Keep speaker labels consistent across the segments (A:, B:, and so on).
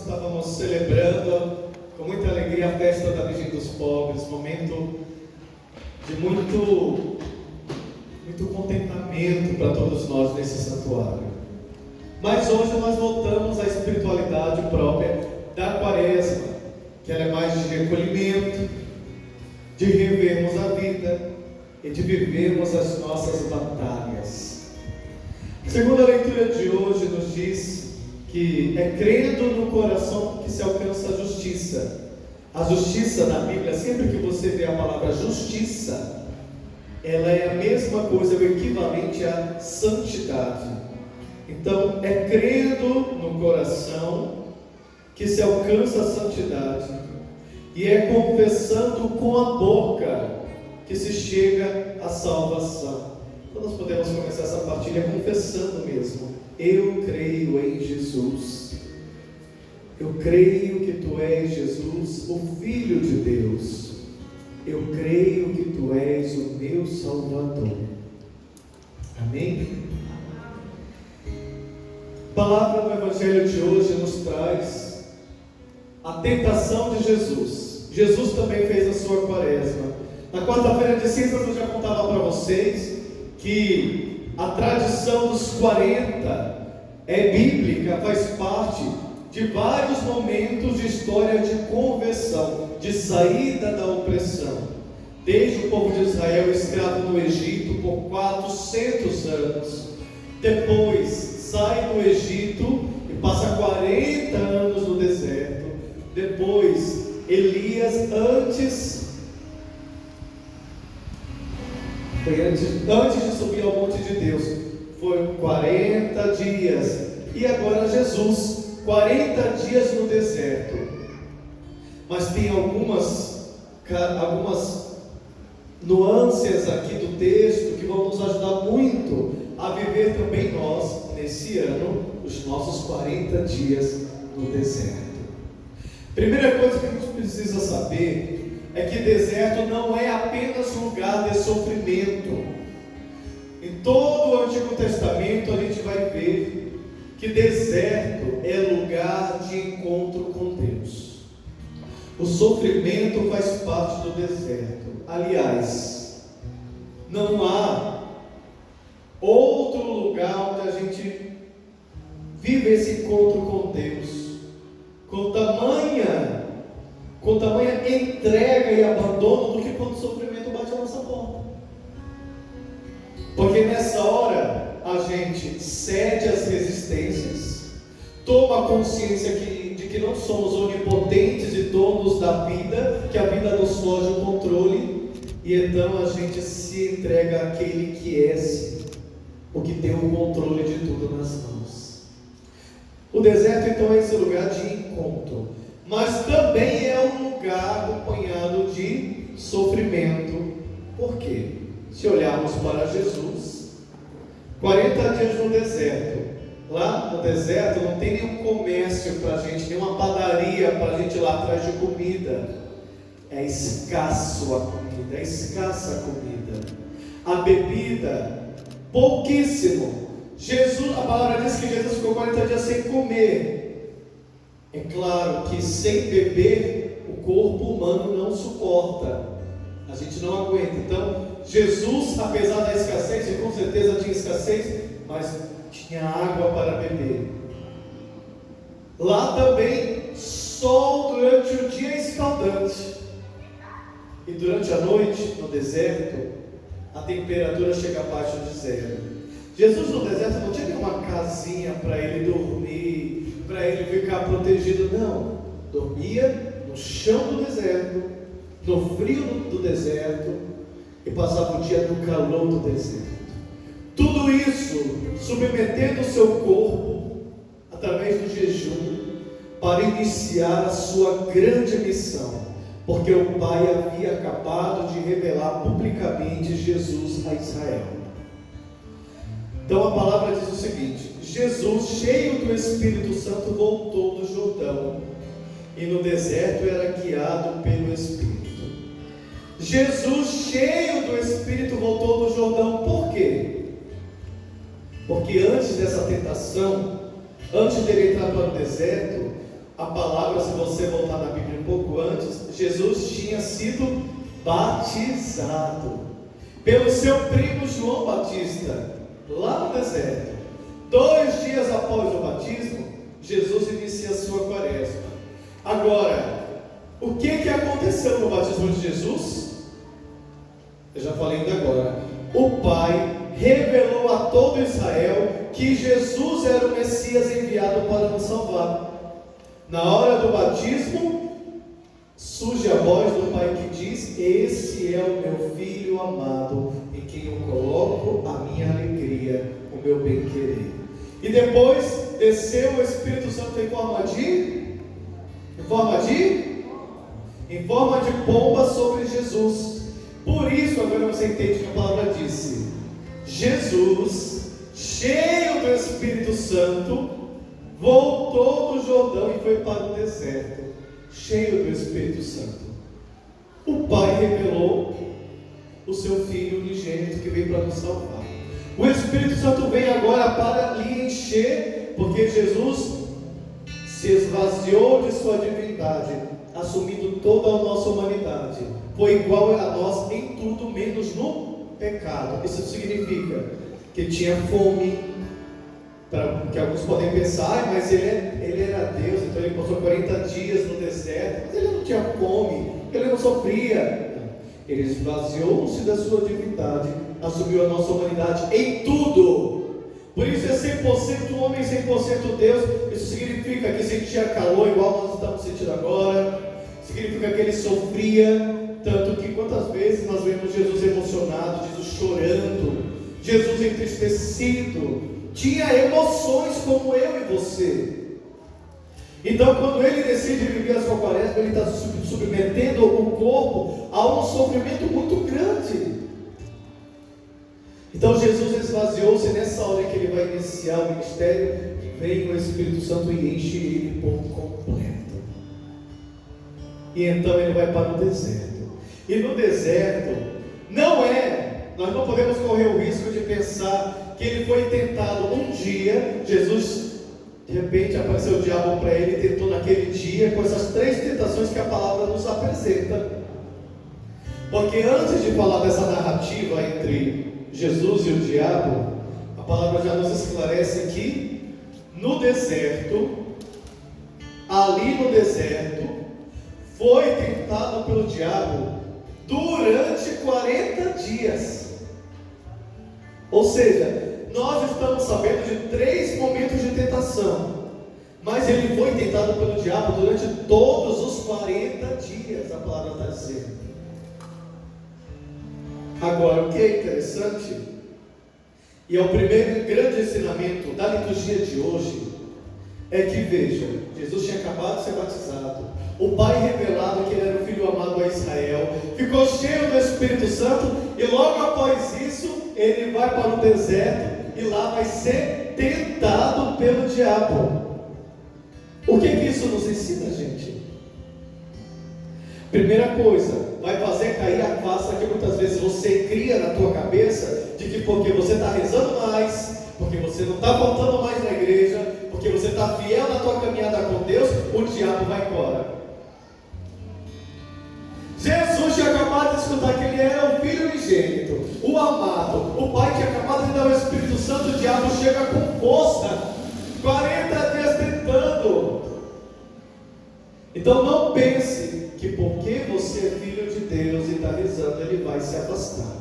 A: estávamos celebrando com muita alegria a festa da Virgem dos Pobres, momento de muito contentamento para todos nós nesse santuário. Mas hoje nós voltamos à espiritualidade própria da Quaresma, que ela é mais de recolhimento, de revermos a vida e de vivermos as nossas batalhas. Segundo a leitura de hoje nos diz que é crendo no coração que se alcança a justiça. A justiça na Bíblia, sempre que você vê a palavra justiça, ela é a mesma coisa, o equivalente à santidade. Então, é crendo no coração que se alcança a santidade, e é confessando com a boca que se chega à salvação. Então nós podemos começar essa partilha confessando mesmo: eu creio em Jesus, eu creio que Tu és Jesus, o Filho de Deus, eu creio que Tu és o meu Salvador. Amém? A palavra do Evangelho de hoje nos traz a tentação de Jesus. Jesus também fez a sua quaresma. Na quarta-feira de cinzas eu já contava para vocês que a tradição dos 40 é bíblica, faz parte de vários momentos de história de conversão, de saída da opressão. Desde o povo de Israel escravo no Egito por 400 anos, depois sai do Egito e passa 40 anos no deserto, depois Elias antes de subir ao monte de Deus, foi 40 dias, e agora Jesus, 40 dias no deserto. Mas tem algumas nuances aqui do texto que vão nos ajudar muito a viver também nós, nesse ano, os nossos 40 dias no deserto. Primeira coisa que a gente precisa saber é que deserto não é apenas lugar de sofrimento. Em todo o Antigo Testamento a gente vai ver que deserto é lugar de encontro com Deus. O sofrimento faz parte do deserto. Aliás, não há outro lugar onde a gente vive esse encontro com Deus com tamanha entrega e abandono do que quando o sofrimento bate a nossa porta. Porque nessa hora a gente cede às resistências, toma consciência de que não somos onipotentes e donos da vida, que a vida nos foge o controle, e então a gente se entrega àquele que é o que tem o controle de tudo nas mãos. O deserto então é esse lugar de encontro, mas também é um lugar acompanhado de sofrimento. Por quê? Se olharmos para Jesus, 40 dias no deserto. Lá no deserto não tem nenhum comércio para a gente, nenhuma padaria para a gente ir lá atrás de comida. É escasso a comida, é escassa a comida. A bebida, pouquíssimo. A palavra diz que Jesus ficou 40 dias sem comer. É claro que sem beber o corpo humano não suporta, a gente não aguenta. Então Jesus, apesar da escassez, e com certeza tinha escassez, mas tinha água para beber. Lá também sol durante o dia escaldante, e durante a noite no deserto a temperatura chega abaixo de zero. Jesus no deserto não tinha nenhuma casinha para ele dormir, para ele ficar protegido, não. Dormia no chão do deserto, no frio do deserto, e passava o dia no calor do deserto. Tudo isso submetendo o seu corpo através do jejum para iniciar a sua grande missão, porque o Pai havia acabado de revelar publicamente Jesus a Israel. Então a palavra diz o seguinte: Jesus, cheio do Espírito Santo, voltou do Jordão, e no deserto era guiado pelo Espírito. Jesus, cheio do Espírito, voltou do Jordão. Por quê? Porque antes dessa tentação, antes dele entrar para o deserto, a palavra, se você voltar na Bíblia um pouco antes, Jesus tinha sido batizado pelo seu primo João Batista, lá no deserto. 2 dias após o batismo, Jesus inicia a sua quaresma. Agora, o que aconteceu no batismo de Jesus? Eu já falei ainda agora. O Pai revelou a todo Israel que Jesus era o Messias enviado para nos salvar. Na hora do batismo, surge a voz do Pai que diz: esse é o meu Filho amado, em quem eu coloco a minha alegria, o meu bem-querer. E depois desceu o Espírito Santo em forma de pomba sobre Jesus. Por isso, agora você entende que a palavra disse: Jesus, cheio do Espírito Santo, voltou do Jordão e foi para o deserto, cheio do Espírito Santo. O Pai revelou o seu Filho unigênito que veio para nos salvar. O Espírito Santo vem agora para lhe encher, porque Jesus se esvaziou de sua divindade, assumindo toda a nossa humanidade. Foi igual a nós em tudo, menos no pecado. Isso significa que tinha fome, que alguns podem pensar, mas ele era Deus, então ele passou 40 dias no deserto, mas ele não tinha fome, ele não sofria. Ele esvaziou-se da sua divindade, assumiu a nossa humanidade em tudo. Por isso é 100% homem, 100% Deus. Isso significa que sentia calor igual nós estamos sentindo agora. Significa que ele sofria, tanto que quantas vezes nós vemos Jesus emocionado, Jesus chorando, Jesus entristecido. Tinha emoções como eu e você. Então, quando ele decide viver a sua quaresma, ele está submetendo o corpo a um sofrimento muito grande. Então, Jesus esvaziou-se nessa hora em que ele vai iniciar o ministério, e vem o Espírito Santo e enche ele por completo. E então ele vai para o deserto. E no deserto, nós não podemos correr o risco de pensar que ele foi tentado um dia. Jesus, de repente, apareceu o diabo para ele e tentou naquele dia com essas 3 tentações que a palavra nos apresenta. Porque antes de falar dessa narrativa entre Jesus e o diabo, a palavra já nos esclarece que no deserto, ali no deserto, foi tentado pelo diabo durante 40 dias. Ou seja, nós estamos sabendo de 3 momentos de tentação, mas ele foi tentado pelo diabo durante todos os 40 dias, a palavra está dizendo. Agora, o que é interessante, e é o primeiro grande ensinamento da liturgia de hoje, é que, veja, Jesus tinha acabado de ser batizado, o Pai revelado que ele era o Filho amado a Israel, ficou cheio do Espírito Santo, e logo após isso, ele vai para o deserto, e lá vai ser tentado pelo diabo. O que isso nos ensina, gente? Primeira coisa, vai fazer cair a farsa que muitas vezes você cria na tua cabeça, de que porque você está rezando mais, porque você não está voltando mais na igreja, porque você está fiel na tua caminhada com Deus, o diabo vai embora. Jesus tinha acabado de escutar que ele era o Filho unigênito, o amado. O Pai tinha acabado de dar o Espírito Santo. O diabo chega com força, 40 dias tentando. Então não pense que porque você é filho de Deus e está rezando, ele vai se afastar.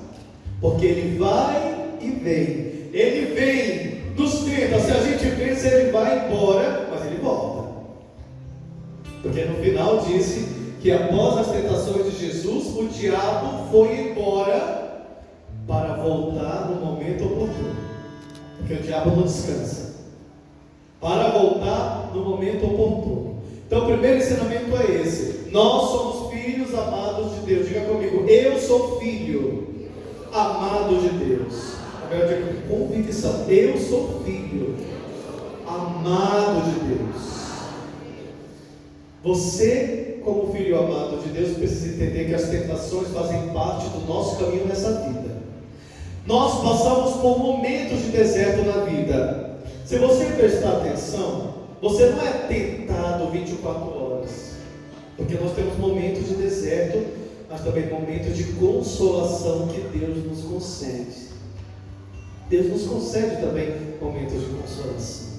A: Porque ele vai e vem. Ele vem, nos tenta. Se a gente pensa, ele vai embora, mas ele volta. Porque no final disse que após as tentações de Jesus, o diabo foi embora para voltar no momento oportuno. Porque o diabo não descansa. Para voltar no momento oportuno. Então o primeiro ensinamento é esse: nós somos filhos amados de Deus. Diga comigo: eu sou filho amado de Deus. Agora eu digo com convicção: eu sou filho amado de Deus. Você, como filho amado de Deus, precisa entender que as tentações fazem parte do nosso caminho nessa vida. Nós passamos por momentos de deserto na vida. Se você prestar atenção, você não é tentado 24 horas. Porque nós temos momentos de deserto, mas também momentos de consolação que Deus nos concede. Deus nos concede também momentos de consolação.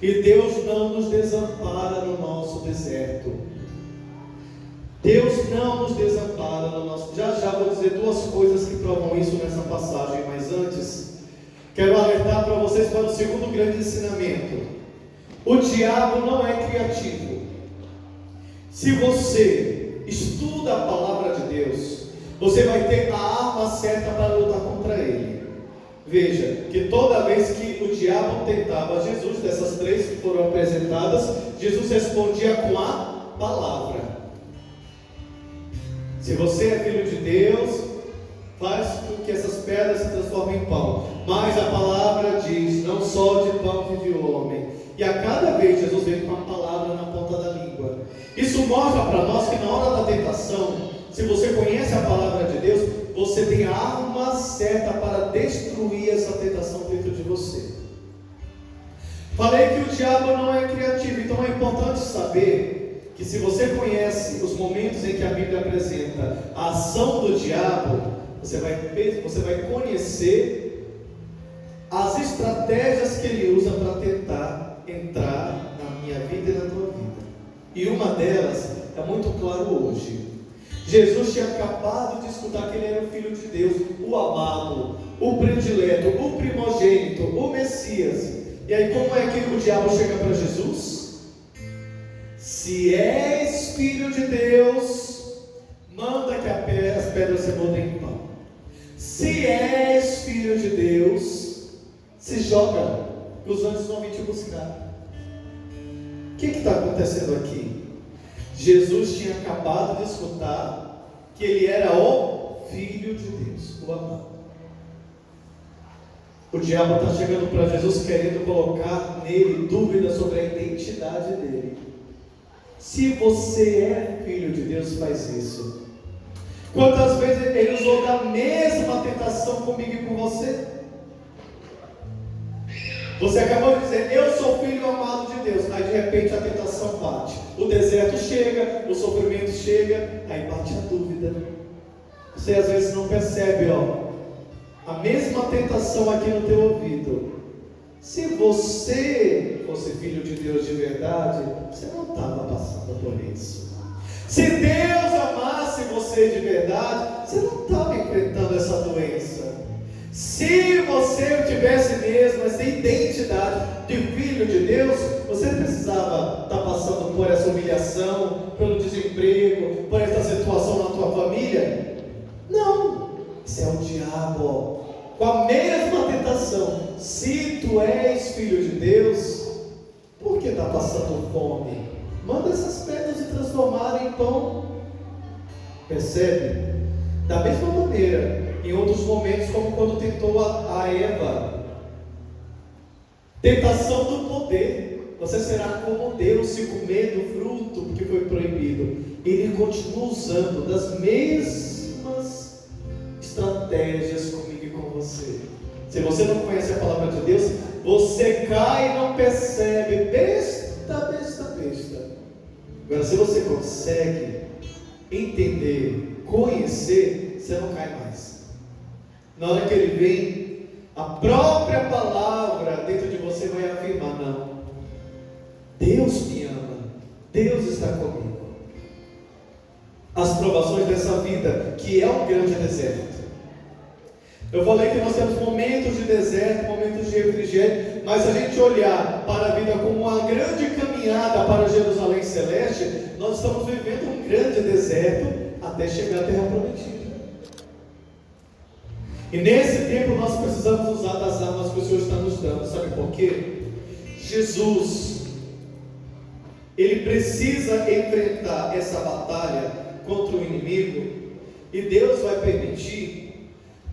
A: E Deus não nos desampara no nosso deserto. Deus não nos desampara no nosso... Já vou dizer duas coisas que provam isso nessa passagem, mas antes, quero alertar para vocês para o segundo grande ensinamento. O diabo não é criativo. Se você estuda a palavra de Deus, você vai ter a arma certa para lutar contra ele. Veja, que toda vez que o diabo tentava Jesus, dessas três que foram apresentadas, Jesus respondia com a palavra. Se você é filho de Deus, faz com que essas pedras se transformem em pão. Mas a palavra diz, não só de pão vive o homem. E a cada vez Jesus vem com a palavra na ponta da língua. Isso mostra para nós que na hora da tentação, se você conhece a palavra de Deus, você tem a arma certa para destruir essa tentação dentro de você. Falei que o diabo não é criativo, então é importante saber que se você conhece os momentos em que a Bíblia apresenta a ação do diabo, você vai conhecer as estratégias que ele usa para tentar entrar na minha vida e na tua vida. E uma delas é muito claro hoje. Jesus tinha acabado de escutar que ele era o Filho de Deus, o amado, o predileto, o primogênito, o Messias. E aí como é que o diabo chega para Jesus? Se és Filho de Deus, manda que as pedras se mudem em pão. Se és Filho de Deus, se joga, que os anjos vão vir te buscar. O que está acontecendo aqui? Jesus tinha acabado de escutar que ele era o Filho de Deus, o amado. O diabo está chegando para Jesus querendo colocar nele dúvidas sobre a identidade dele. Se você é filho de Deus, faz isso. Quantas vezes ele usou da mesma tentação comigo e com você? Você acabou de dizer, eu sou filho amado de Deus. Aí de repente a tentação bate. O deserto chega, o sofrimento chega, aí bate a dúvida. Você às vezes não percebe, a mesma tentação aqui no teu ouvido. Se você fosse filho de Deus de verdade, você não estava passando por isso. Se Deus amasse você de verdade, você não estava enfrentando essa doença. Se você tivesse mesmo essa identidade de filho de Deus, você precisava estar passando por essa humilhação, pelo desemprego, por essa situação na tua família? Não, isso é o diabo, com a mesma tentação. Se tu és filho de Deus, por que está passando fome? Manda essas pedras se transformarem em pão. Percebe? Da mesma maneira, em outros momentos, como quando tentou a Eva. Tentação do poder. Você será como Deus se comer do fruto que foi proibido. Ele continua usando das mesmas estratégias comigo e com você. Se você não conhece a palavra de Deus, você cai e não percebe. Besta. Agora, se você consegue entender, conhecer, você não cai mais. Na hora que ele vem, a própria palavra dentro de você vai afirmar, não, Deus me ama, Deus está comigo. As provações dessa vida, que é um grande deserto. Eu falei que nós temos momentos de deserto, momentos de refrigério, mas se a gente olhar para a vida como uma grande caminhada para Jerusalém Celeste, nós estamos vivendo um grande deserto até chegar à Terra Prometida. E nesse tempo nós precisamos usar das armas que o Senhor está nos dando. Sabe por quê? Jesus, ele precisa enfrentar essa batalha contra o inimigo, e Deus vai permitir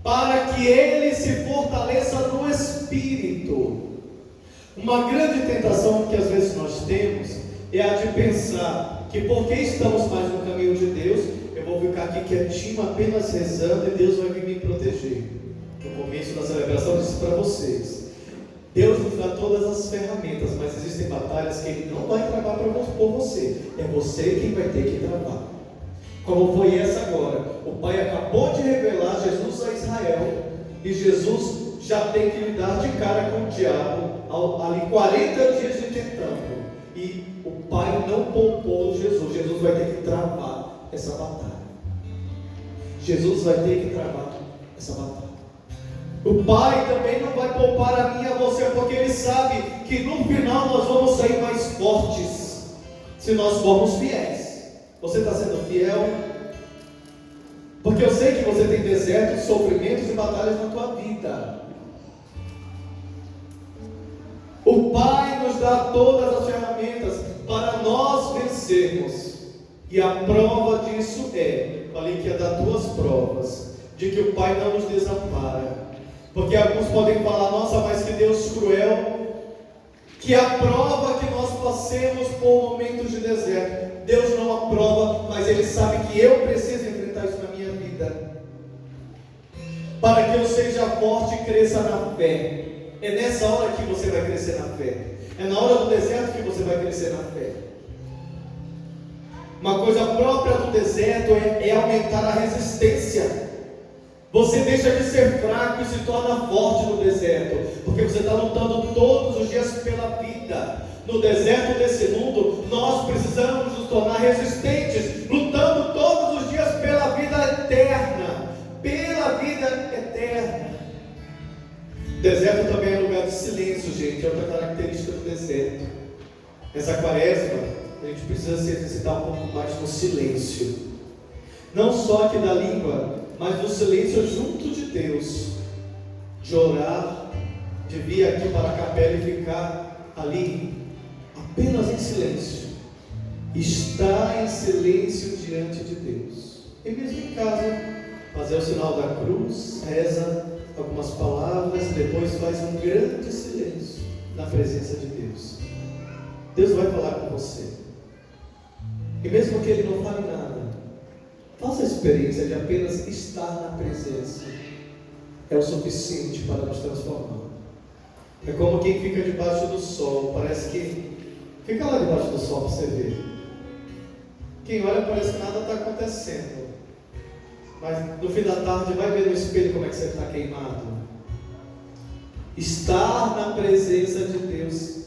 A: para que ele se fortaleça no Espírito. Uma grande tentação que às vezes nós temos é a de pensar que porque estamos mais no caminho de Deus, eu vou ficar aqui quietinho, apenas rezando, e Deus vai vir me proteger. No começo da celebração eu disse para vocês, Deus nos dá todas as ferramentas, mas existem batalhas que Ele não vai travar por você. É você quem vai ter que travar. Como foi essa agora. O Pai acabou de revelar Jesus a Israel, e Jesus já tem que lidar de cara com o diabo, ali 40 dias de tentando. E o Pai não poupou Jesus. Jesus vai ter que travar essa batalha. Jesus vai ter que travar essa batalha. O Pai também não vai poupar a mim e a você, porque Ele sabe que no final nós vamos sair mais fortes, se nós formos fiéis. Você está sendo fiel? Porque eu sei que você tem desertos, sofrimentos e batalhas na tua vida. O Pai nos dá todas as ferramentas para nós vencermos. E a prova disso falei que ia dar duas provas, de que o Pai não nos desampara. Porque alguns podem falar, nossa, mas que Deus cruel, que aprova que nós passemos por momentos de deserto. Deus não aprova, mas Ele sabe que eu preciso enfrentar isso na minha vida, para que eu seja forte e cresça na fé. É nessa hora que você vai crescer na fé. É na hora do deserto que você vai crescer na fé. Uma coisa própria do deserto é aumentar a resistência. Você deixa de ser fraco e se torna forte no deserto, porque você está lutando todos os dias pela vida. No deserto desse mundo, nós precisamos nos tornar resistentes, lutando todos os dias pela vida eterna. Pela vida eterna. Deserto também é lugar de silêncio, gente. É outra característica do deserto. Nessa quaresma, a gente precisa se exercitar um pouco mais no silêncio. Não só aqui da língua, mas no silêncio junto de Deus. De orar, de vir aqui para a capela e ficar ali, apenas em silêncio. Estar em silêncio diante de Deus. E mesmo em casa, fazer o sinal da cruz, reza algumas palavras, depois faz um grande silêncio na presença de Deus. Deus vai falar com você. E mesmo que Ele não fale nada, faça a experiência de apenas estar na presença. É o suficiente para nos transformar. É como quem fica debaixo do sol. Parece que fica lá debaixo do sol para você ver. Quem olha parece que nada está acontecendo, mas no fim da tarde vai ver no espelho como é que você está queimado. Estar na presença de Deus,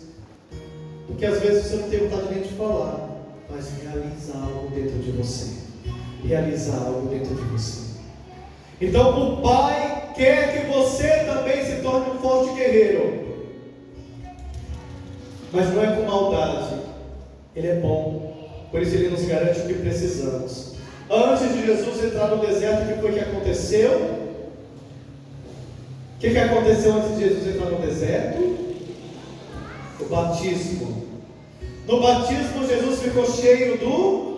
A: porque às vezes você não tem vontade nem de falar, mas realizar algo dentro de você. Realizar algo dentro de você. Então o Pai quer que você também se torne um forte guerreiro, mas não é com maldade. Ele é bom, por isso Ele nos garante o que precisamos. Antes de Jesus entrar no deserto, o que foi que aconteceu? O que aconteceu antes de Jesus entrar no deserto? O batismo. No batismo, Jesus ficou cheio do...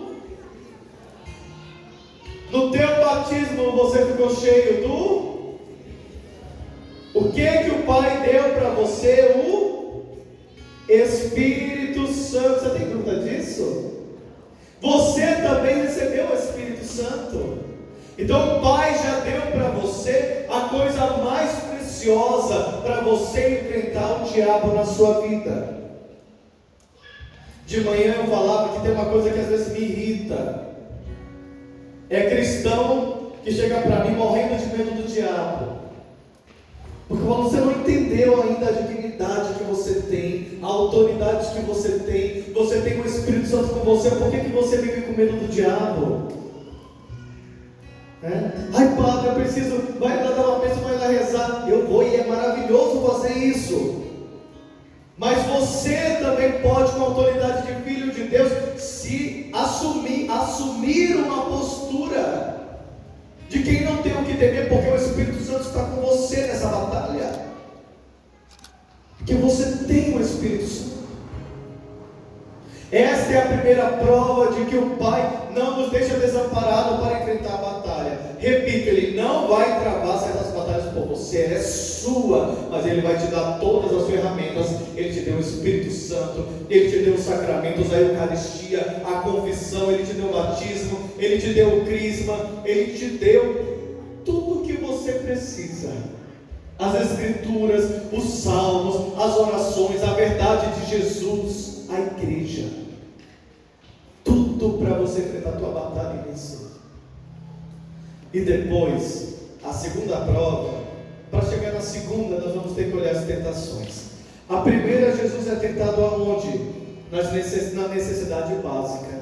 A: No teu batismo, você ficou cheio do... O que o Pai deu para você? O Espírito Santo. Você tem dúvida disso? Você também recebeu o Espírito Santo. Então o Pai já deu para você a coisa mais preciosa para você enfrentar o diabo na sua vida. De manhã eu falava que tem uma coisa que às vezes me irrita. É cristão que chega para mim morrendo de medo do diabo. Porque você não entendeu ainda a dignidade que você tem, a autoridade que você tem o Espírito Santo com você. Por que você vive com medo do diabo? Ai, padre, eu preciso, vai lá dar uma bênção, vai lá rezar. Eu vou, e é maravilhoso fazer isso. Mas você também pode, com a autoridade de filho de Deus, se assumir uma postura de quem não tem o que temer, porque o Espírito Santo está com você nessa batalha. Porque você tem o Espírito Santo. Esta é a primeira prova de que o Pai não nos deixa desamparados para enfrentar a batalha. Repito, Ele não vai travar certas batalhas por você, ela é sua, mas Ele vai te dar todas as ferramentas. Ele te deu o Espírito Santo, Ele te deu os sacramentos, a Eucaristia, a confissão, Ele te deu o batismo, Ele te deu o crisma, Ele te deu tudo o que você precisa As Escrituras, os Salmos, as orações, a verdade de Jesus, a igreja. Tudo para você enfrentar a tua batalha e vencer. E depois, a segunda prova, para chegar na segunda, nós vamos ter que olhar as tentações. A primeira, Jesus é tentado aonde? Na necessidade básica.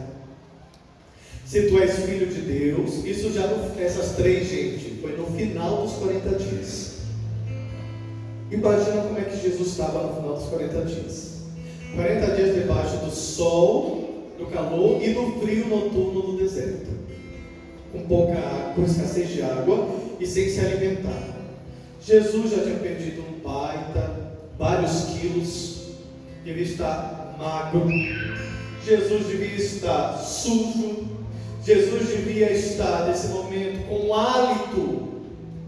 A: Se tu és filho de Deus, isso já, essas três, gente, foi no final dos 40 dias. Imagina como é que Jesus estava no final dos 40 dias. 40 dias debaixo do sol, do calor e do frio noturno do deserto. Com pouca água, com escassez de água e sem se alimentar. Jesus já tinha perdido um baita, vários quilos, devia estar magro. Jesus devia estar sujo. Jesus devia estar nesse momento com hálito.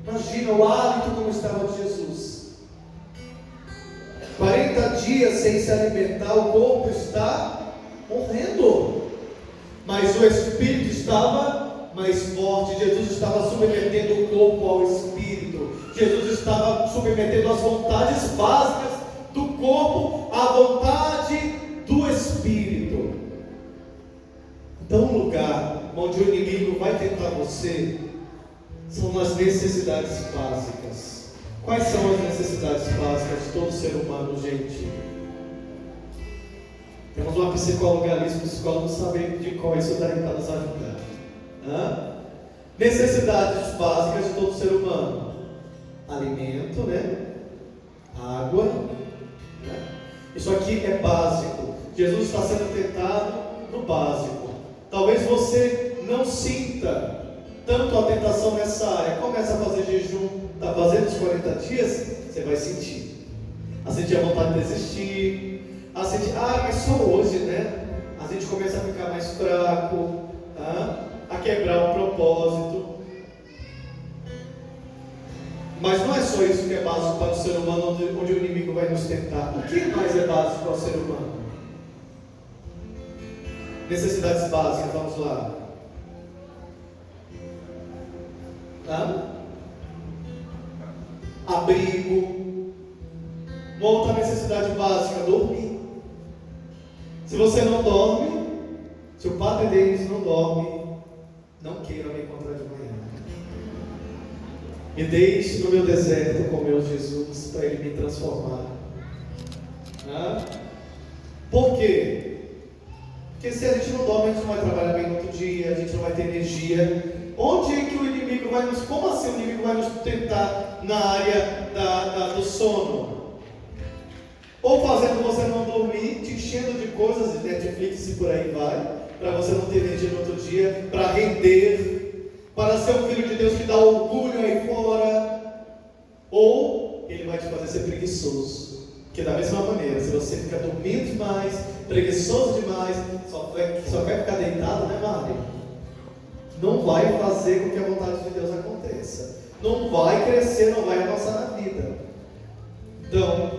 A: Imagina o hálito como estava de Jesus. 40 dias sem se alimentar, o corpo está morrendo, mas o espírito estava mais forte. Jesus estava submetendo o corpo ao espírito. Jesus estava submetendo as vontades básicas do corpo à vontade do espírito. Então, um lugar onde o inimigo vai tentar você são nas necessidades básicas. Quais são as necessidades básicas de todo ser humano, gente? Temos uma psicóloga ali, os psicólogos sabem de qual isso daí para nos ajudar. Necessidades básicas de todo ser humano: alimento, né? Água, né? Isso aqui é básico. Jesus está sendo tentado no básico. Talvez você não sinta tanto a tentação nessa área. Começa a fazer jejum, está fazendo os 40 dias, você vai sentir. A sentir a vontade de desistir, a sentir, mas só hoje, né? A gente começa a ficar mais fraco, a quebrar o propósito. Mas não é só isso que é básico para o ser humano, onde o inimigo vai nos tentar. O que mais é básico para o ser humano? Necessidades básicas, vamos lá. Abrigo. Uma outra necessidade básica: dormir. Se você não dorme, se o padre deles não dorme, não queira me encontrar de manhã. Me deixe no meu deserto com o meu Jesus, para Ele me transformar. Por quê? Porque se a gente não dorme, a gente não vai trabalhar bem no outro dia, a gente não vai ter energia. Onde é que o inimigo vai nos... Como assim o inimigo vai nos tentar na área do sono? Ou fazendo você não dormir, te enchendo de coisas, de Netflix e por aí vai, para você não ter energia no outro dia, para render, para ser um filho de Deus que dá orgulho aí fora. Ou ele vai te fazer ser preguiçoso. Porque da mesma maneira, se você fica dormindo demais, preguiçoso demais, só quer ficar deitado, né, Mari? Não vai fazer com que a vontade de Deus aconteça. Não vai crescer, não vai avançar na vida. Então,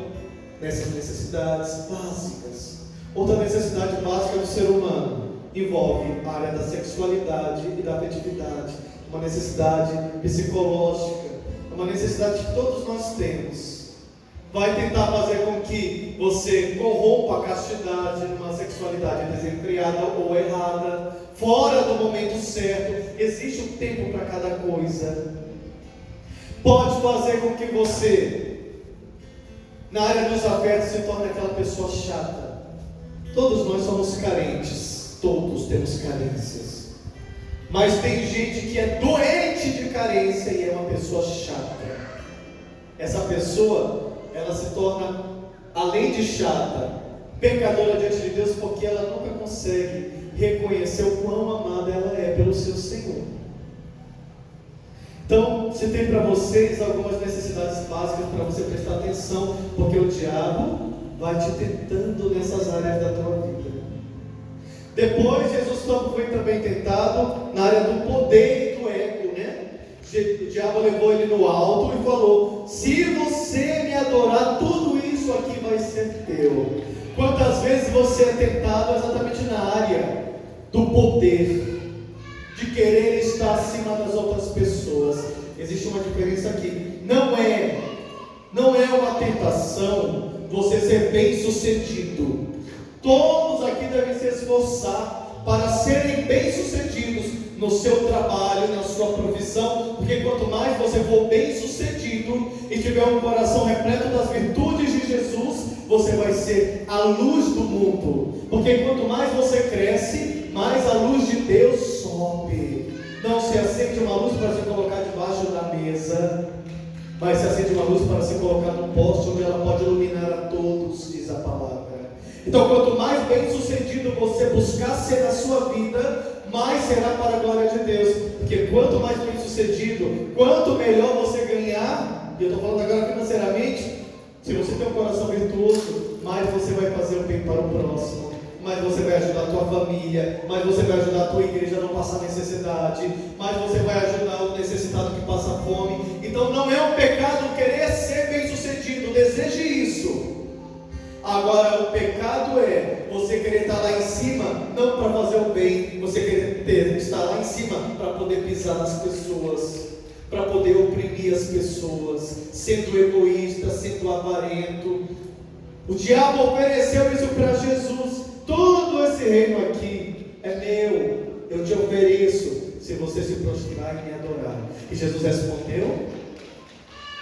A: nessas necessidades básicas. Outra necessidade básica do ser humano envolve a área da sexualidade e da afetividade. Uma necessidade psicológica, uma necessidade que todos nós temos. Vai tentar fazer com que você corrompa a castidade numa sexualidade desenfreada ou errada, fora do momento certo. Existe um tempo para cada coisa. Pode fazer com que você, na área dos afetos, se torne aquela pessoa chata. Todos nós somos carentes, todos temos carências. Mas tem gente que é doente de carência e é uma pessoa chata. Essa pessoa, ela se torna, além de chata, pecadora diante de Deus, porque ela nunca consegue reconhecer o quão amada ela é pelo seu Senhor. Então, se tem para vocês algumas necessidades básicas para você prestar atenção, porque o diabo vai te tentando nessas áreas da tua vida. Depois, Jesus foi também tentado na área do poder e do ego, né? O diabo levou ele no alto e falou: se você me adorar, tudo isso aqui vai ser teu. Quantas vezes você é tentado exatamente na área do poder, de querer estar acima das outras pessoas? Existe uma diferença aqui. Não é tentação você ser bem sucedido. Todos aqui devem se esforçar para serem bem sucedidos no seu trabalho, na sua profissão, porque quanto mais você for bem sucedido e tiver um coração repleto das virtudes de Jesus, você vai ser a luz do mundo, porque quanto mais você cresce, mais a luz de Deus sobe. Não se acende uma luz para se colocar debaixo da mesa, mas se acende uma luz para se colocar no poste, onde ela pode iluminar a todos, diz a palavra. Então, quanto mais bem sucedido você buscar ser na sua vida, mais será para a glória de Deus, porque quanto mais bem sucedido, quanto melhor você ganhar, e eu estou falando agora financeiramente, se você tem um coração virtuoso, mais você vai fazer o bem para o próximo, mais você vai ajudar a tua família, mais você vai ajudar a tua igreja a não passar necessidade, mais você vai ajudar o necessitado que passa fome. Então não é um pecado querer ser bem sucedido, deseje isso. Agora o pecado é você querer estar lá em cima, não para fazer o bem, você querer estar lá em cima para poder pisar nas pessoas, para poder oprimir as pessoas, sendo egoísta, sendo avarento. O diabo ofereceu isso para Jesus: todo esse reino aqui é meu, eu te ofereço, se você se prostrar e me adorar. E Jesus respondeu: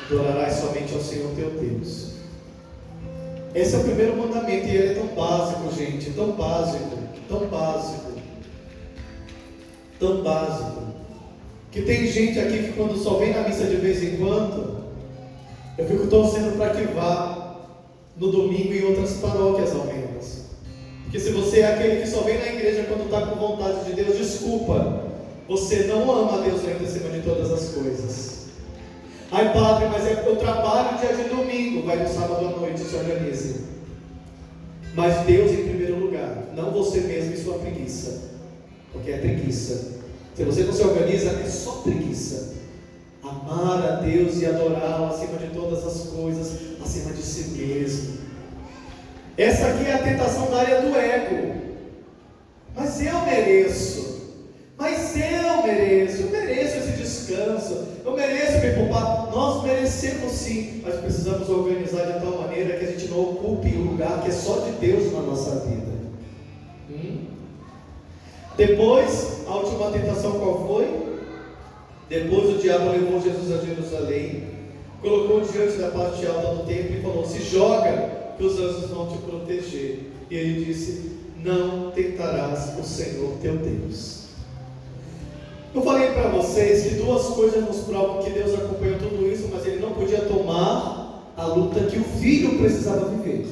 A: adorarás somente ao Senhor teu Deus. Esse é o primeiro mandamento, e ele é tão básico, gente, tão básico, tão básico, tão básico, que tem gente aqui que quando só vem na missa de vez em quando, eu fico torcendo para que vá no domingo em outras paróquias ao menos. Porque se você é aquele que só vem na igreja quando está com vontade de Deus, desculpa, você não ama a Deus ainda acima de todas as coisas. Ai padre, mas eu trabalho dia de domingo, vai no sábado à noite, se organize. Mas Deus em primeiro lugar, não você mesmo e sua preguiça, porque é preguiça. Se você não se organiza, é só preguiça. Amar a Deus e adorá-lo acima de todas as coisas, acima de si mesmo. Essa aqui é a tentação da área do ego. Mas eu mereço. Eu mereço esse descanso, eu mereço me poupar. Nós merecemos sim, mas precisamos organizar de tal maneira que a gente não ocupe o lugar que é só de Deus na nossa vida. Depois, a última tentação qual foi? Depois o diabo levou Jesus a Jerusalém, colocou diante da parte alta do templo e falou: se joga, que os anjos vão te proteger. E ele disse: não tentarás o Senhor teu Deus. Eu falei para vocês que duas coisas nos provam que Deus acompanhou tudo isso, mas ele não podia tomar a luta que o filho precisava viver.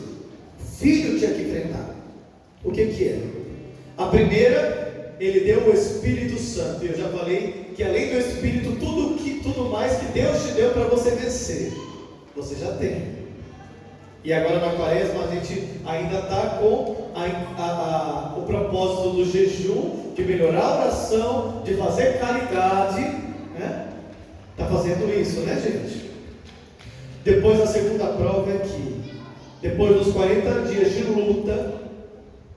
A: O filho tinha que enfrentar. O que é? A primeira, ele deu o Espírito Santo. E eu já falei que além do Espírito, tudo mais que Deus te deu para você vencer, você já tem. E agora na quaresma a gente ainda está com o propósito do jejum, de melhorar a oração, de fazer caridade, né? Está fazendo isso, né, gente? Depois a segunda prova é que depois dos 40 dias de luta,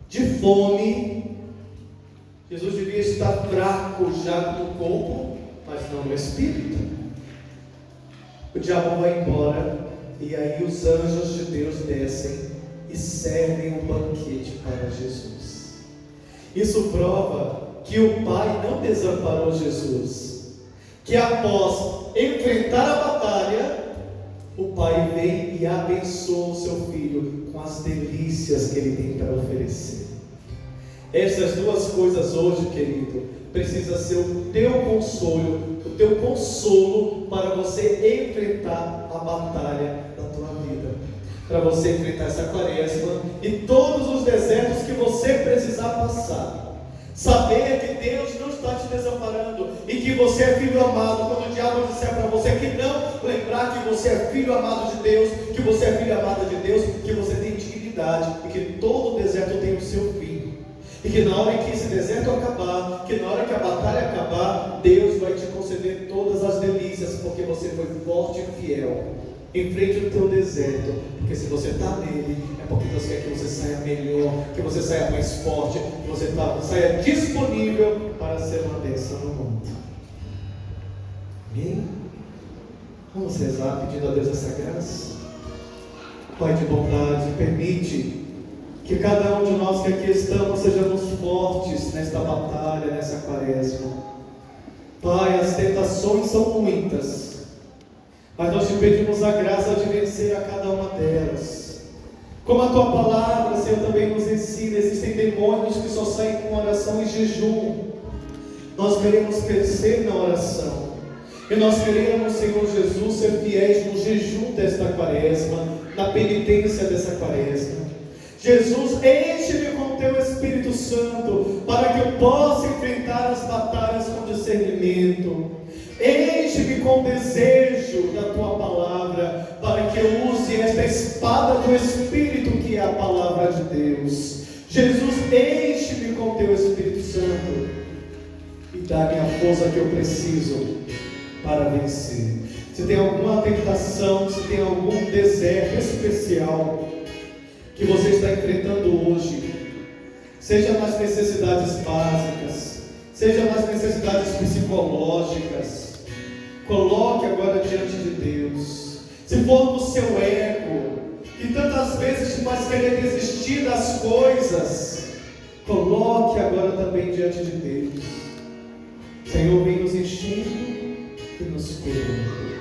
A: de fome, Jesus devia estar fraco já no corpo, mas não no espírito. O diabo vai embora, e aí os anjos de Deus descem e servem um banquete para Jesus. Isso prova que o Pai não desamparou Jesus, que após enfrentar a batalha, o Pai vem e abençoa o seu filho com as delícias que ele tem para oferecer. Essas duas coisas hoje, querido, precisa ser o teu consolo para você enfrentar a batalha da tua vida, para você enfrentar essa quaresma e todos os desertos que você precisar passar. Saber que Deus não está te desamparando e que você é filho amado. Quando o diabo disser para você que não, lembrar que você é filho amado de Deus, que você é filha amada de Deus, que você tem dignidade e que todo deserto tem o seu fim. E que na hora que esse deserto acabar, que na hora que a batalha acabar, Deus vai te conceder todas as delícias, porque você foi forte e fiel. Enfrente o teu deserto, porque se você está nele, é porque Deus quer que você saia melhor, que você saia mais forte, que você saia disponível para ser uma bênção no mundo. Amém? Vamos rezar pedindo a Deus essa graça. Pai de bondade, permite que cada um de nós que aqui estamos sejamos fortes nesta batalha, nessa quaresma. Pai, as tentações são muitas, mas nós te pedimos a graça de vencer a cada uma delas. Como a tua palavra, Senhor, também nos ensina, existem demônios que só saem com oração e jejum. Nós queremos crescer na oração, e nós queremos, Senhor Jesus, ser fiéis no jejum desta quaresma, na penitência dessa quaresma. Jesus, enche-me com teu Espírito Santo, para que eu possa enfrentar as batalhas com discernimento. Enche-me com desejo da tua palavra, para que eu use esta espada do Espírito, que é a palavra de Deus. Jesus, enche-me com teu Espírito Santo e dá-me a força que eu preciso para vencer. Se tem alguma tentação, se tem algum deserto especial que você está enfrentando hoje, seja nas necessidades básicas, seja nas necessidades psicológicas, coloque agora diante de Deus. Se for no seu ego, que tantas vezes te faz querer desistir das coisas, coloque agora também diante de Deus. Senhor, vem nos enchendo e nos curando.